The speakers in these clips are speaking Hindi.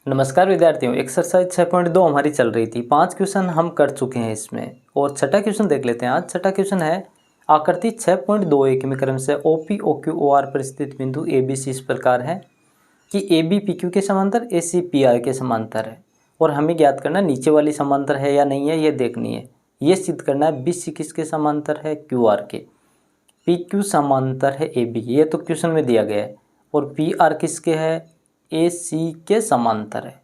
नमस्कार विद्यार्थियों, एक्सरसाइज 6.2 हमारी चल रही थी। 5 क्वेश्चन हम कर चुके हैं इसमें और छठा क्वेश्चन देख लेते हैं। आज छठा क्वेश्चन है आकृति 6.21 में क्रम से OP OQ OR पर स्थित बिंदु ABC इस प्रकार है कि AB PQ के समांतर, AC PR के समांतर है और हमें ज्ञात करना नीचे वाली समांतर है या नहीं है, ये देखनी है। ये सिद्ध करना है BC किसके समांतर है, QR के। PQ समांतर है AB, ये तो क्वेश्चन में दिया गया है, और PR किसके है, AC के समांतर है।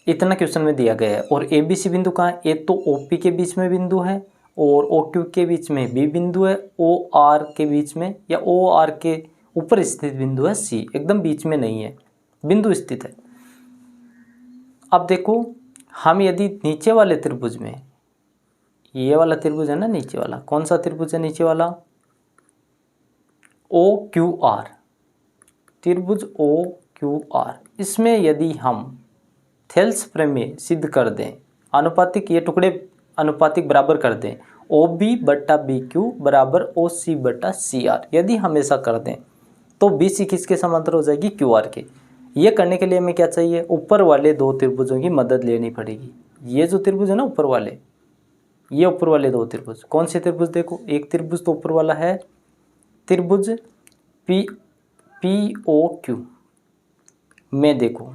इतना क्वेश्चन में दिया गया है। और ABC बिंदु कहाँ है, एक तो OP के बीच में बिंदु है और OQ के बीच में भी बिंदु है, OR के बीच में या OR के ऊपर स्थित बिंदु है C, एकदम बीच में नहीं है, बिंदु स्थित है। अब देखो, हम यदि नीचे वाले त्रिभुज में, ये वाला त्रिभुज है ना नीचे वाला, कौन सा त्रिभुज है नीचे वाला, OQR त्रिभुज OQR, इसमें यदि हम थेल्स प्रमेय सिद्ध कर दें, अनुपातिक ये टुकड़े अनुपातिक बराबर कर दें, OB/BQ बराबर OC/CR, यदि हम ऐसा कर दें तो BC किसके समांतर हो जाएगी, QR के। ये करने के लिए हमें क्या चाहिए, ऊपर वाले दो त्रिभुजों की मदद लेनी पड़ेगी। ये जो त्रिभुज है ना ऊपर वाले, ये ऊपर वाले दो त्रिभुज, कौन से त्रिभुज, देखो एक त्रिभुज तो ऊपर वाला है त्रिभुज POQ में, देखो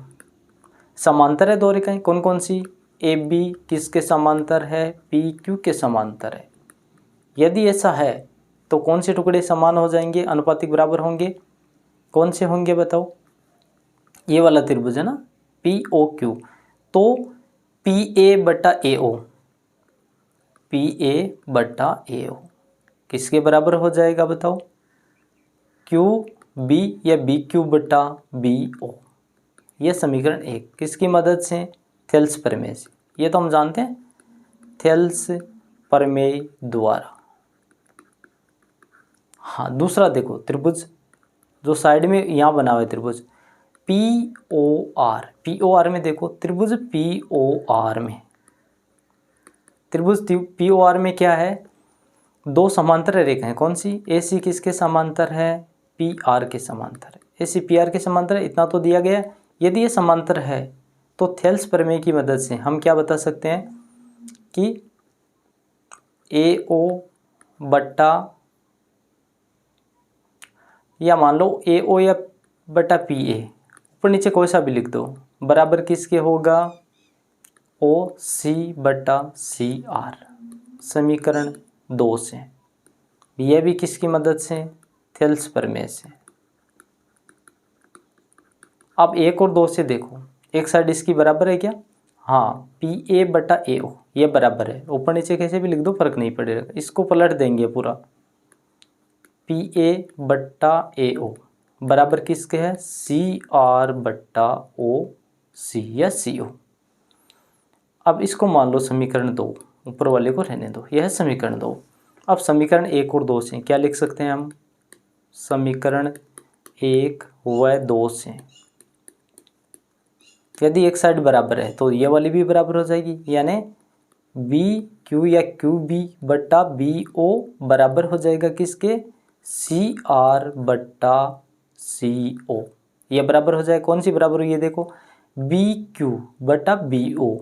समांतर है दो रेखाएं, कौन कौन सी, AB किसके समांतर है, PQ के समांतर है। यदि ऐसा है तो कौन से टुकड़े समान हो जाएंगे, अनुपातिक बराबर होंगे, कौन से होंगे बताओ, ये वाला त्रिभुज है ना POQ, तो PA/AO किसके बराबर हो जाएगा बताओ, QB या BQ/BO। यह समीकरण 1 किसकी मदद से, थेल्स प्रमेय से। ये तो हम जानते हैं, थेल्स प्रमेय द्वारा। हाँ, दूसरा देखो त्रिभुज जो साइड में यहाँ बना हुआ है त्रिभुज POR में, देखो त्रिभुज POR में, त्रिभुज POR में क्या है, दो समांतर रेखाएं, कौन सी, AC किसके समांतर है, PR के समांतर है। AC PR के समांतर है, इतना तो दिया गया है। यदि ये समांतर है तो थेल्स प्रमेय की मदद से हम क्या बता सकते हैं कि AO बट्टा, या मान लो AO या बटा PA, ऊपर नीचे कोई सा भी लिख दो, बराबर किसके होगा, OC/CR, समीकरण 2 से। यह भी किसकी मदद से, थेल्स प्रमेय से। अब 1 और 2 से देखो, एक साइड इसकी बराबर है क्या, हाँ, PA/AO ये बराबर है, ऊपर नीचे कैसे भी लिख दो फर्क नहीं पड़ेगा, इसको पलट देंगे पूरा, PA/AO बराबर किसके है, CR/OC या CO। अब इसको मान लो समीकरण 2, ऊपर वाले को रहने दो, यह है समीकरण 2। अब समीकरण 1 और 2 से क्या लिख सकते हैं हम, समीकरण 1 व 2 से यदि एक साइड बराबर है तो ये वाली भी बराबर हो जाएगी, यानी BQ या QB/BO बराबर हो जाएगा किसके, CR/CO। ये बराबर हो जाए, कौन सी बराबर हुई है, देखो BQ/BO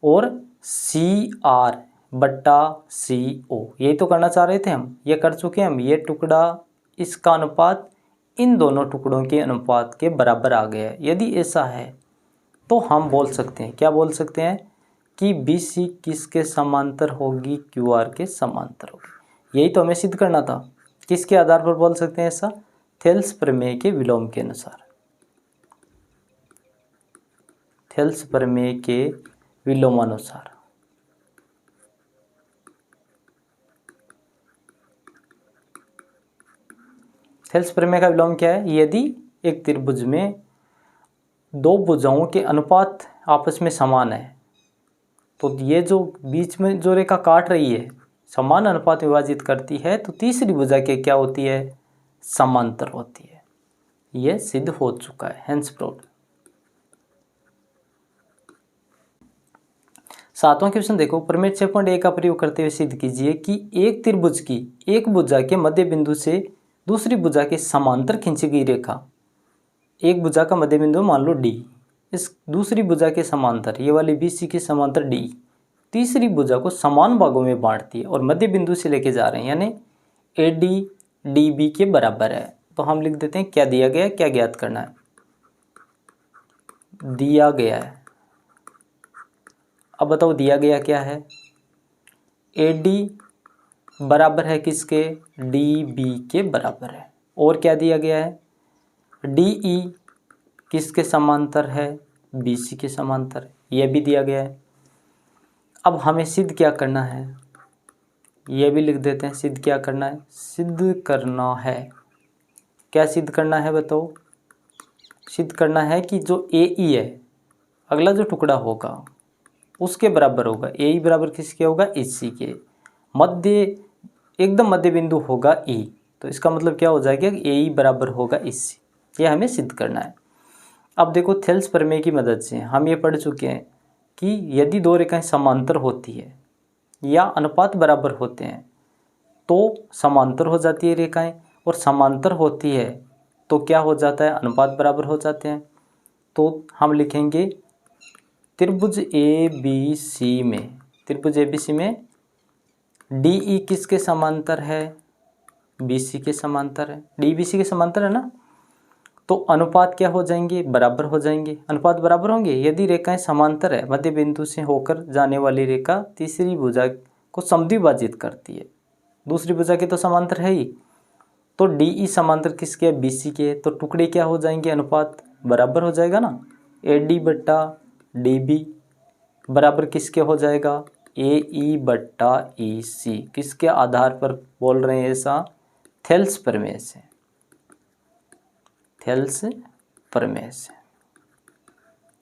और CR/CO, यही तो करना चाह रहे थे हम, ये कर चुके हैं हम। ये टुकड़ा, इसका अनुपात इन दोनों टुकड़ों के अनुपात के बराबर आ गया है। यदि ऐसा है तो हम बोल सकते हैं, क्या बोल सकते हैं कि BC किसके समांतर होगी, QR के समांतर होगी। यही तो हमें सिद्ध करना था। किसके आधार पर बोल सकते हैं ऐसा, थेल्स प्रमेय के विलोम के अनुसार, थेल्स प्रमेय के विलोमानुसार। थेल्स प्रमेय का विलोम क्या है, यदि एक त्रिभुज में दो भुजाओं के अनुपात आपस में समान है, तो ये जो बीच में जो रेखा काट रही है समान अनुपात विभाजित करती है, तो तीसरी भुजा के क्या होती है, समांतर होती है। यह सिद्ध हो चुका है, हेंस प्रूव्ड। 7वां क्वेश्चन देखो, प्रमेय 6.1 का प्रयोग करते हुए सिद्ध कीजिए कि एक त्रिभुज की एक भुजा के मध्य बिंदु से दूसरी भुजा के समांतर खींची गई रेखा, एक भुजा का मध्य बिंदु मान लो D, इस दूसरी भुजा के समांतर, ये वाली BC के समांतर D तीसरी भुजा को समान भागों में बांटती है और मध्य बिंदु से लेके जा रहे हैं, यानी AD DB के बराबर है। तो हम लिख देते हैं क्या दिया गया है, क्या ज्ञात करना है, दिया गया है। अब बताओ दिया गया क्या है, AD बराबर है किसके, DB के बराबर है। और क्या दिया गया है, DE किसके समांतर है, BC के समांतर, यह भी दिया गया है। अब हमें सिद्ध क्या करना है, यह भी लिख देते हैं, सिद्ध क्या करना है, सिद्ध करना है, क्या सिद्ध करना है बताओ, सिद्ध करना है कि जो AE है, अगला जो टुकड़ा होगा उसके बराबर होगा, AE बराबर किसके होगा, EC के, मध्य एकदम मध्य बिंदु होगा E, तो इसका मतलब क्या हो जाएगा कि AE बराबर होगा EC, यह हमें सिद्ध करना है। अब देखो थेल्स प्रमेय की मदद से हम ये पढ़ चुके हैं कि यदि दो रेखाएं समांतर होती है या अनुपात बराबर होते हैं तो समांतर हो जाती है रेखाएं, और समांतर होती है तो क्या हो जाता है, अनुपात बराबर हो जाते हैं। तो हम लिखेंगे त्रिभुज ABC में, त्रिभुज ABC में DE किसके समांतर है, BC के समांतर है, DE BC के समांतर है ना, तो अनुपात क्या हो जाएंगे, बराबर हो जाएंगे। अनुपात बराबर होंगे यदि रेखाएं समांतर है, मध्य बिंदु से होकर जाने वाली रेखा तीसरी भुजा को समद्विभाजित करती है, दूसरी भुजा के तो समांतर है ही, तो DE समांतर किसके है, BC के, तो टुकड़े क्या हो जाएंगे, अनुपात बराबर हो जाएगा ना, AD बट्टा DB बराबर किसके हो जाएगा, AE बट्टा EC। किसके आधार पर बोल रहे हैं ऐसा, थेल्स प्रमेय से, थेल्स प्रमेय से।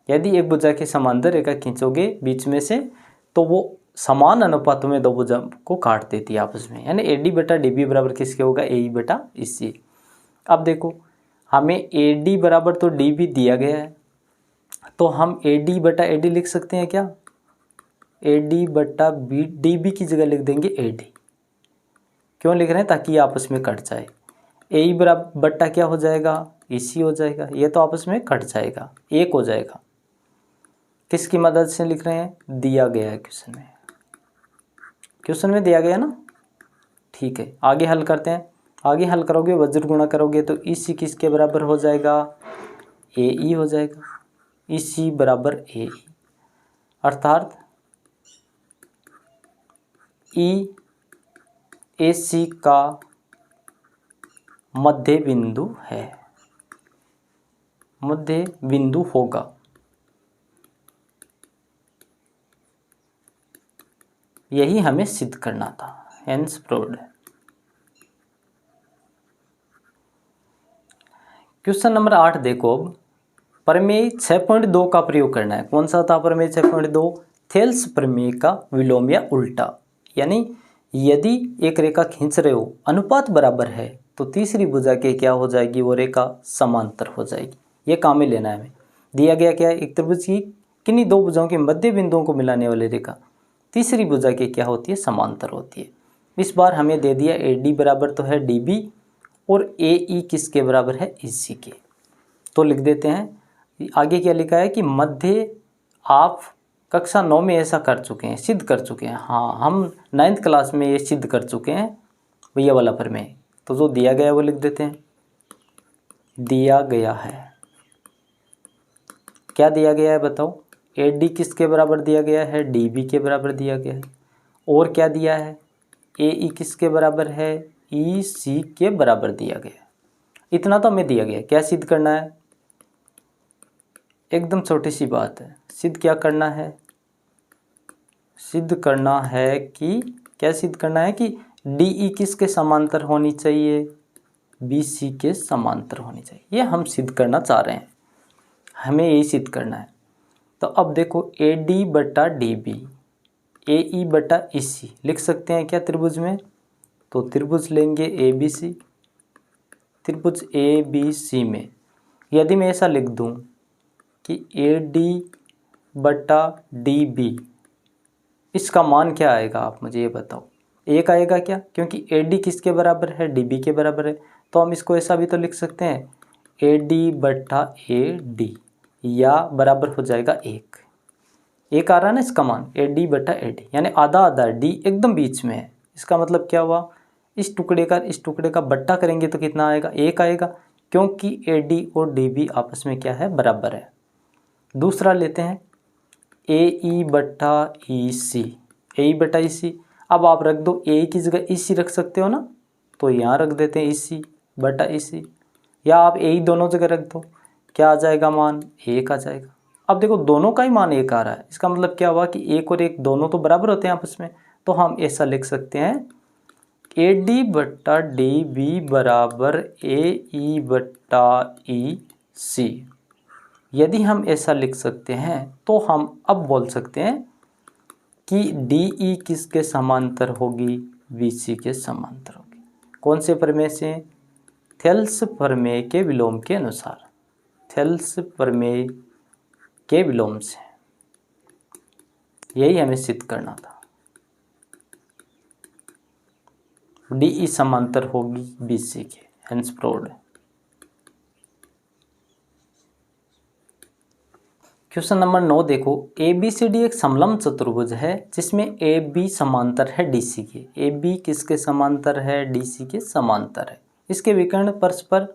यदि एक भुजा के समांतर रेखा खींचोगे बीच में से तो वो समान अनुपातों में दो भुजा को काट देती है आपस में, यानी AD बटा DB बराबर किसके होगा, AE बटा EC। अब देखो हमें AD बराबर तो DB दिया गया है, तो हम AD बटा AD लिख सकते हैं क्या, AD बटा DB की जगह लिख देंगे AD। क्यों लिख रहे हैं, ताकि ये आपस में कट जाए। AE बराबर बट्टा क्या हो जाएगा, EC हो जाएगा, ये तो आपस में कट जाएगा, एक हो जाएगा। किसकी मदद से लिख रहे हैं, दिया गया है क्वेश्चन में, क्वेश्चन में दिया गया ना, ठीक है। आगे हल करते हैं, आगे हल करोगे वज्र गुणा करोगे तो EC किसके बराबर हो जाएगा, AE हो जाएगा, EC बराबर AE, अर्थात EAC का मध्य बिंदु है, मध्य बिंदु होगा। यही हमें सिद्ध करना था, हेंस प्रूव्ड। क्वेश्चन नंबर 8 देखो, अब प्रमेय 6.2 का प्रयोग करना है। कौन सा था प्रमेय 6.2, थेल्स प्रमेय का विलोम या उल्टा, यानी यदि एक रेखा खींच रहे हो, अनुपात बराबर है, तो तीसरी भुजा के क्या हो जाएगी, वो रेखा समांतर हो जाएगी। ये काम में लेना है हमें। दिया गया क्या है, एक त्रिभुज की किन्हीं दो भुजाओं के मध्य बिंदुओं को मिलाने वाली रेखा तीसरी भुजा के क्या होती है, समांतर होती है। इस बार हमें दे दिया AD बराबर तो है DB और AE किसके बराबर है, EC के। तो लिख देते हैं, आगे क्या लिखा है कि मध्य, आप कक्षा 9 में ऐसा कर चुके हैं, सिद्ध कर चुके हैं। हाँ, हम 9th क्लास में ये सिद्ध कर चुके हैं भैया वाला प्रमेय। तो जो दिया गया है वो लिख देते हैं, दिया गया है, क्या दिया गया है बताओ, AD किसके बराबर दिया गया है, DB के बराबर दिया गया है। और क्या दिया है, AE किसके बराबर है, EC के बराबर दिया गया है। इतना तो हमें दिया गया है। क्या सिद्ध करना है, एकदम छोटी सी बात है। सिद्ध क्या करना है, सिद्ध करना है कि, क्या सिद्ध करना है कि DE किसके समांतर होनी चाहिए, BC के समांतर होनी चाहिए। ये हम सिद्ध करना चाह रहे हैं, हमें यही सिद्ध करना है। तो अब देखो AD बटा DB, AE बटा EC लिख सकते हैं क्या त्रिभुज में, तो त्रिभुज लेंगे ABC, त्रिभुज ABC में यदि मैं ऐसा लिख दूं कि AD बटा DB, इसका मान क्या आएगा, आप मुझे ये बताओ, एक आएगा क्या, क्योंकि AD किसके बराबर है, DB के बराबर है। तो हम इसको ऐसा भी तो लिख सकते हैं, AD बटा AD, या बराबर हो जाएगा 1। 1 आ रहा है ना इसका मान, AD बटा AD, यानी आधा आधा, D एकदम बीच में है। इसका मतलब क्या हुआ, इस टुकड़े का बट्टा करेंगे तो कितना आएगा, 1 आएगा, क्योंकि AD और DB आपस में क्या है, बराबर है। दूसरा लेते हैं AE बटा EC, AE बटा EC। अब आप रख दो, A की जगह EC रख सकते हो ना, तो यहाँ रख देते हैं EC बटा EC, या आप AE दोनों जगह रख दो, क्या आ जाएगा मान, 1 आ जाएगा। अब देखो दोनों का ही मान 1 आ रहा है, इसका मतलब क्या हुआ कि 1 और 1 दोनों तो बराबर होते हैं आपस में, तो हम ऐसा लिख सकते हैं AD बट्टा DB बराबर AE बट्टा EC। यदि हम ऐसा लिख सकते हैं तो हम अब बोल सकते हैं कि DE किसके समांतर होगी, BC के समांतर होगी। कौन से प्रमेय से, थेल्स प्रमेय के विलोम के अनुसार, थेल्स प्रमेय के विलोम से, यही हमें सिद्ध करना था। DE समांतर होगी BC के, हेंस प्रूव्ड। क्वेश्चन नंबर 9 देखो, ABCD एक समलंब चतुर्भुज है जिसमें AB समांतर है DC के। AB किसके समांतर है, DC के समांतर है। इसके विकर्ण परस्पर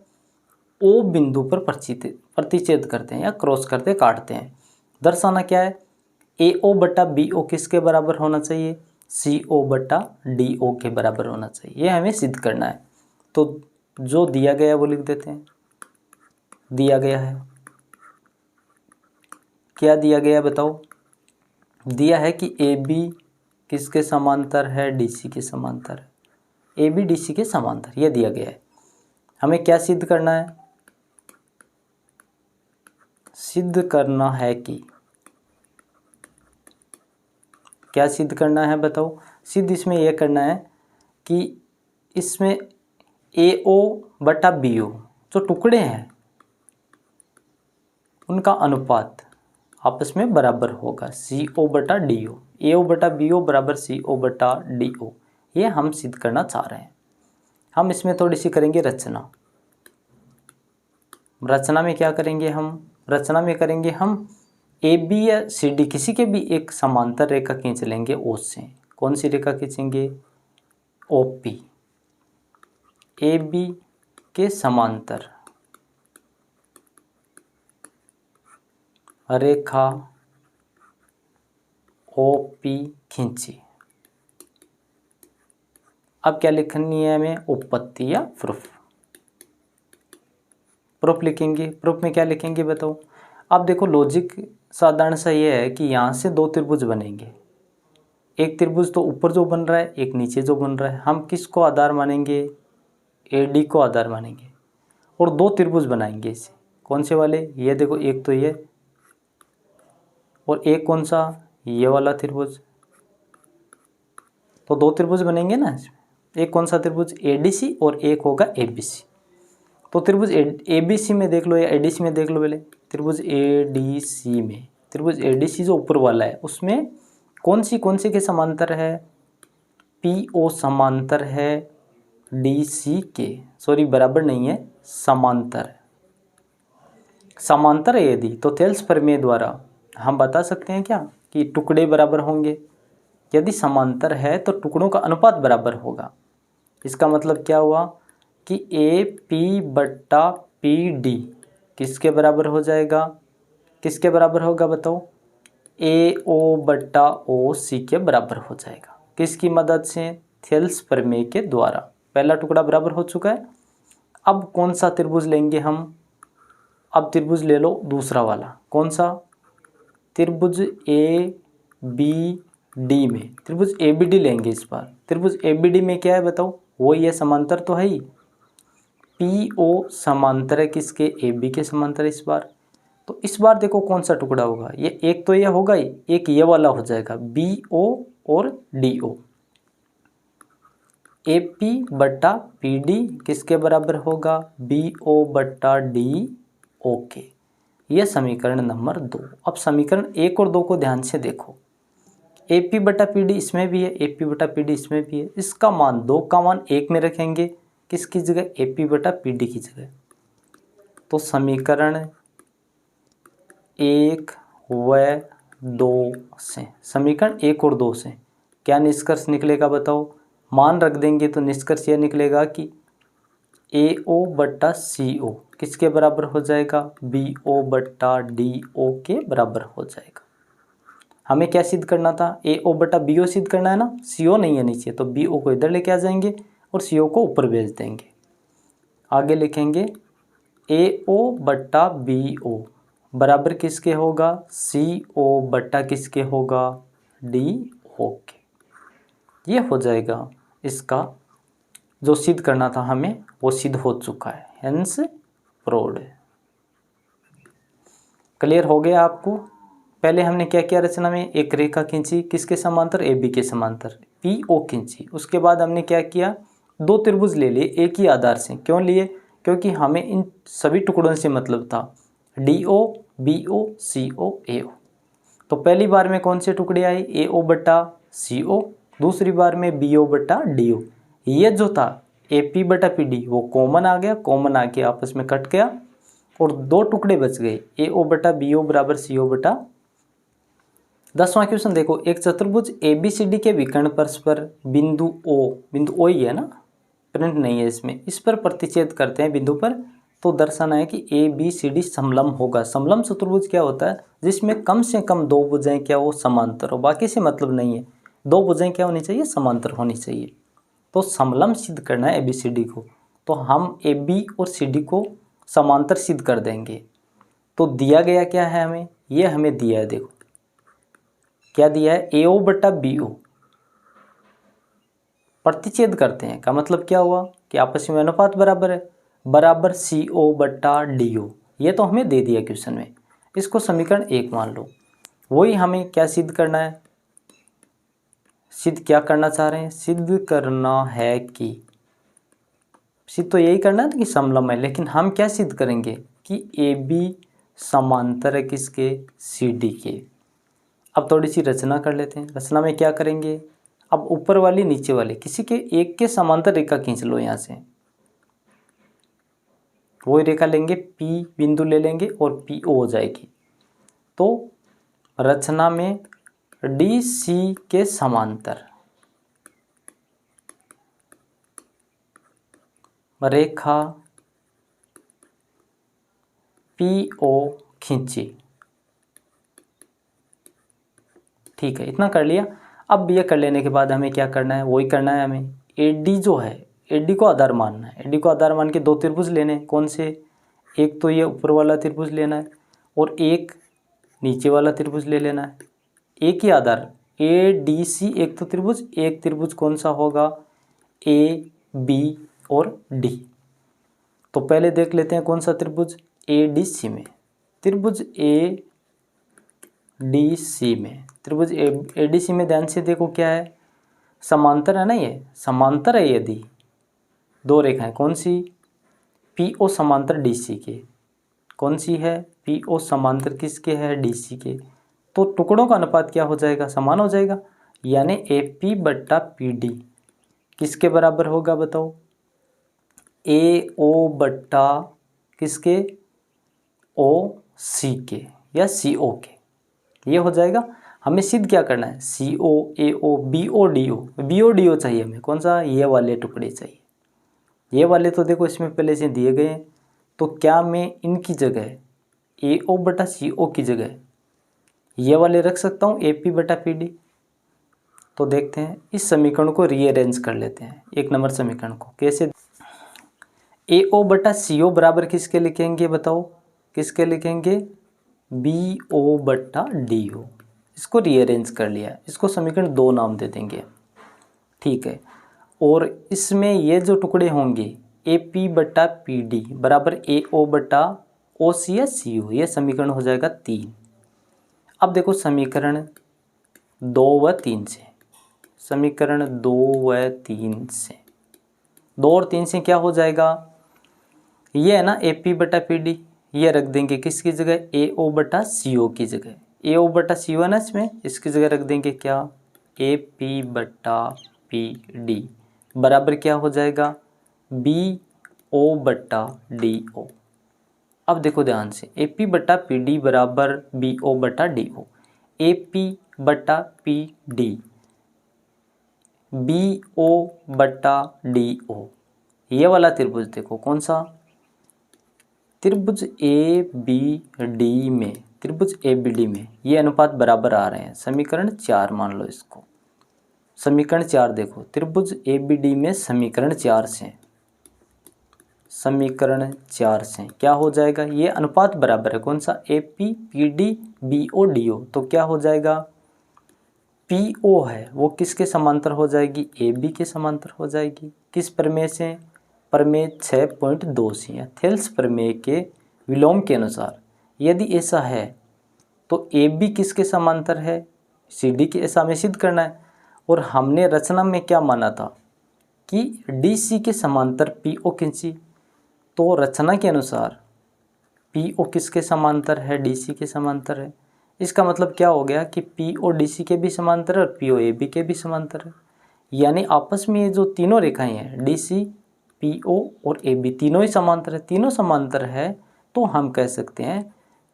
O बिंदु पर प्रतिच्छेद करते हैं या क्रॉस करते काटते हैं। दर्शाना क्या है, AO बटा BO किसके बराबर होना चाहिए, CO बटा DO के बराबर होना चाहिए। ये हमें सिद्ध करना है। तो जो दिया गया है वो लिख देते हैं। दिया गया है, क्या दिया गया बताओ, दिया है कि AB किसके समांतर है, DC के समांतर है। AB DC के समांतर, ये दिया गया है। हमें क्या सिद्ध करना है, सिद्ध करना है कि, क्या सिद्ध करना है बताओ, सिद्ध इसमें यह करना है कि इसमें AO बटा BO जो टुकड़े हैं उनका अनुपात आपस में बराबर होगा, CO बटा DO। AO बटा BO बराबर CO बटा DO, ये हम सिद्ध करना चाह रहे हैं। हम इसमें थोड़ी सी करेंगे रचना। रचना में क्या करेंगे हम, रचना में करेंगे हम AB या CD किसी के भी एक समांतर रेखा खींच लेंगे O से। कौन सी रेखा खींचेंगे, OP। AB के समांतर रेखा OP खींची। अब क्या लिखनी है हमें, उपपत्ति या प्रूफ। प्रूफ लिखेंगे, प्रूफ में क्या लिखेंगे बताओ। अब देखो लॉजिक साधारण सा ये है कि यहाँ से दो त्रिभुज बनेंगे, एक त्रिभुज तो ऊपर जो बन रहा है, एक नीचे जो बन रहा है। हम किसको आधार मानेंगे, AD को आधार मानेंगे और दो त्रिभुज बनाएंगे इसे। कौन से वाले, ये देखो, एक तो ये और एक कौन सा, ये वाला त्रिभुज। तो दो त्रिभुज बनेंगे ना, एक कौन सा त्रिभुज, ADC और एक होगा ABC। तो त्रिभुज ABC में देख लो या ADC में देख लो पहले। त्रिभुज ADC में, त्रिभुज ADC जो ऊपर वाला है उसमें कौन सी के समांतर है, PO समांतर है DC के, सॉरी बराबर नहीं है, समांतर है। समांतर है यदि, तो थेल्स प्रमेय द्वारा हम बता सकते हैं क्या कि टुकड़े बराबर होंगे। यदि समांतर है तो टुकड़ों का अनुपात बराबर होगा। इसका मतलब क्या हुआ कि AP बट्टा PD किसके बराबर हो जाएगा, किसके बराबर होगा बताओ, AO बट्टा OC के बराबर हो जाएगा। किसकी मदद से, थेल्स प्रमेय के द्वारा। पहला टुकड़ा बराबर हो चुका है। अब कौन सा त्रिभुज लेंगे हम, अब त्रिभुज ले लो दूसरा वाला। कौन सा, त्रिभुज ABD में, त्रिभुज ABD लेंगे इस बार। त्रिभुज ABD में क्या है बताओ, वो ये समांतर तो है ही, PO समांतर है किसके, AB के समांतर इस बार। तो इस बार देखो कौन सा टुकड़ा होगा, ये एक तो ये होगा ही, एक ये वाला हो जाएगा BO और DO। AP बट्टा PD किसके बराबर होगा, BO बट्टा DO के। यह समीकरण नंबर 2। अब समीकरण 1 और 2 को ध्यान से देखो। AP बटा PD इसमें भी है, AP बटा PD इसमें भी है। इसका मान 2 का मान 1 में रखेंगे, किसकी जगह, AP बटा PD की जगह। तो समीकरण 1 व 2 से, समीकरण 1 और 2 से क्या निष्कर्ष निकलेगा बताओ। मान रख देंगे तो निष्कर्ष यह निकलेगा कि AO बट्टा CO किसके बराबर हो जाएगा, BO बट्टा DO के बराबर हो जाएगा। हमें क्या सिद्ध करना था, AO बट्टा BO सिद्ध करना है ना, CO नहीं है नीचे, तो BO को इधर लेके आ जाएंगे और CO को ऊपर भेज देंगे। आगे लिखेंगे AO बट्टा BO बराबर किसके होगा, CO बट्टा किसके होगा, DO के। ये हो जाएगा इसका जो सिद्ध करना था हमें, वो सिद्ध हो चुका है, हेंस प्रूव्ड। क्लियर हो गया आपको। पहले हमने क्या किया, रचना में एक रेखा खींची किसके समांतर, AB के समांतर, PO खींची। उसके बाद हमने क्या किया, दो त्रिभुज ले लिए एक ही आधार से। क्यों लिए, क्योंकि हमें इन सभी टुकड़ों से मतलब था, DO BO CO AO। तो पहली बार में कौन से टुकड़े आए, AO बट्टा CO, दूसरी बार में BO बट्टा DO। ये जो था AP बटा PD वो कॉमन आ गया, कॉमन आके आपस में कट गया और दो टुकड़े बच गए, AO बटा BO बराबर CO बटा। 10वां क्वेश्चन देखो, एक चतुर्भुज ABCD के विकर्ण परस्पर बिंदु O ही है ना, प्रिंट नहीं है इसमें, इस पर प्रतिच्छेद करते हैं बिंदु पर, तो दर्शाना है कि ABCD समलम होगा। समलम चतुर्भुज क्या होता है, जिसमें कम से कम दो भुजाएं क्या हो, समांतर हो, बाकी से मतलब नहीं है, दो भुजाएं क्या होनी चाहिए, समांतर होनी चाहिए। तो समलम सिद्ध करना है ABCD को, तो हम AB और CD को समांतर सिद्ध कर देंगे। तो दिया गया क्या है हमें, ये हमें दिया है, देखो क्या दिया है, AO बट्टा BO प्रतिच्छेद करते हैं का मतलब क्या हुआ कि आपस में अनुपात बराबर है, बराबर CO बट्टा DO। ये तो हमें दे दिया क्वेश्चन में, इसको समीकरण 1 मान लो। वही हमें क्या सिद्ध करना है, सिद्ध क्या करना चाह रहे हैं, सिद्ध करना है कि, सिद्ध तो यही करना है कि समलम है, लेकिन हम क्या सिद्ध करेंगे कि AB समांतर है किसके, CD के। अब थोड़ी सी रचना कर लेते हैं। रचना में क्या करेंगे, अब ऊपर वाली नीचे वाले किसी के एक के समांतर रेखा खींच लो, यहाँ से वही रेखा लेंगे, P बिंदु ले लेंगे और PO हो जाएगी। तो रचना में DC के समांतर रेखा PO खींची, ठीक है, इतना कर लिया। अब ये कर लेने के बाद हमें क्या करना है, वही करना है, हमें AD जो है, AD को आधार मानना है। AD को आधार मान के दो त्रिभुज लेने, कौन से, एक तो ये ऊपर वाला त्रिभुज लेना है और एक नीचे वाला त्रिभुज ले लेना है। एक ही आधार ADC एक तो त्रिभुज, एक त्रिभुज कौन सा होगा, AB और D। तो पहले देख लेते हैं कौन सा त्रिभुज, ADC में, त्रिभुज ADC में, त्रिभुज ADC में ध्यान से देखो क्या है, समांतर है ना, ये समांतर है। यदि दो रेखाएं, कौन सी, PO समांतर DC के, कौन सी है, PO समांतर किसके है, DC के, तो टुकड़ों का अनुपात क्या हो जाएगा, समान हो जाएगा। यानी AP बट्टा PD किसके बराबर होगा बताओ, AO बट्टा किसके, OC के या CO के। ये हो जाएगा। हमें सिद्ध क्या करना है, CO AO BO DO चाहिए हमें, कौन सा, ये वाले टुकड़े चाहिए। ये वाले तो देखो इसमें पहले से दिए गए हैं, तो क्या मैं इनकी जगह AO बटा CO की जगह ये वाले रख सकता हूँ, AP बटा PD। तो देखते हैं, इस समीकरण को रीअरेंज कर लेते हैं, एक नंबर समीकरण को कैसे। AO बटा CO बराबर किसके लिखेंगे बताओ, किसके लिखेंगे, BO बटा DO। इसको रीअरेंज कर लिया, इसको समीकरण 2 नाम दे देंगे, ठीक है। और इसमें ये जो टुकड़े होंगे AP बटा PD बराबर AO बटा OC या CO, ये समीकरण हो जाएगा 3। अब देखो समीकरण 2 व 3 से, समीकरण 2 व 3 से, 2 और 3 से क्या हो जाएगा, ये है ना AP बटा PD, ये रख देंगे किसकी जगह, AO बटा CO की जगह। AO बटा CO है ना इसमें, इसकी जगह रख देंगे क्या, AP बटा PD बराबर क्या हो जाएगा, BO बटा DO। अब देखो ध्यान से, ए पी बटा पी डी बराबर बी ओ बटा डी ओ। ए पी बटा पी डी बी ओ बटा डी ओ, ये वाला त्रिभुज देखो कौन सा, त्रिभुज ए बी डी में, त्रिभुज ए बी डी में ये अनुपात बराबर आ रहे हैं। समीकरण 4 मान लो इसको, समीकरण 4 देखो, त्रिभुज ए बी डी में समीकरण 4 से, समीकरण 4 से क्या हो जाएगा, ये अनुपात बराबर है कौन सा, A P P D B O D O. तो क्या हो जाएगा, पी ओ है वो किसके समांतर हो जाएगी, ए बी के समांतर हो जाएगी। किस प्रमेय से, प्रमेय 6.2 से, थेल्स प्रमेय के विलोम के अनुसार यदि ऐसा है तो ए बी किसके समांतर है, सी डी के, ऐसा हमें सिद्ध करना है। और हमने रचना में क्या माना था कि डी सी के समांतर पी ओ खींची, तो रचना के अनुसार पी ओ किसके समांतर है, डी सी के समांतर है। इसका मतलब क्या हो गया कि पी ओ डी सी के भी समांतर है और पी ओ ए बी के भी समांतर है। यानी आपस में ये जो तीनों रेखाएं हैं डी सी पी ओ और ए बी तीनों ही समांतर है, तीनों समांतर है, तो हम कह सकते हैं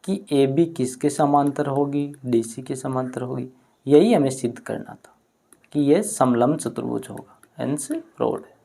कि ए बी किसके समांतर होगी, डी सी के समांतर होगी। यही हमें सिद्ध करना था कि ये समलंब चतुर्भुज होगा, हेंस प्रूव्ड है।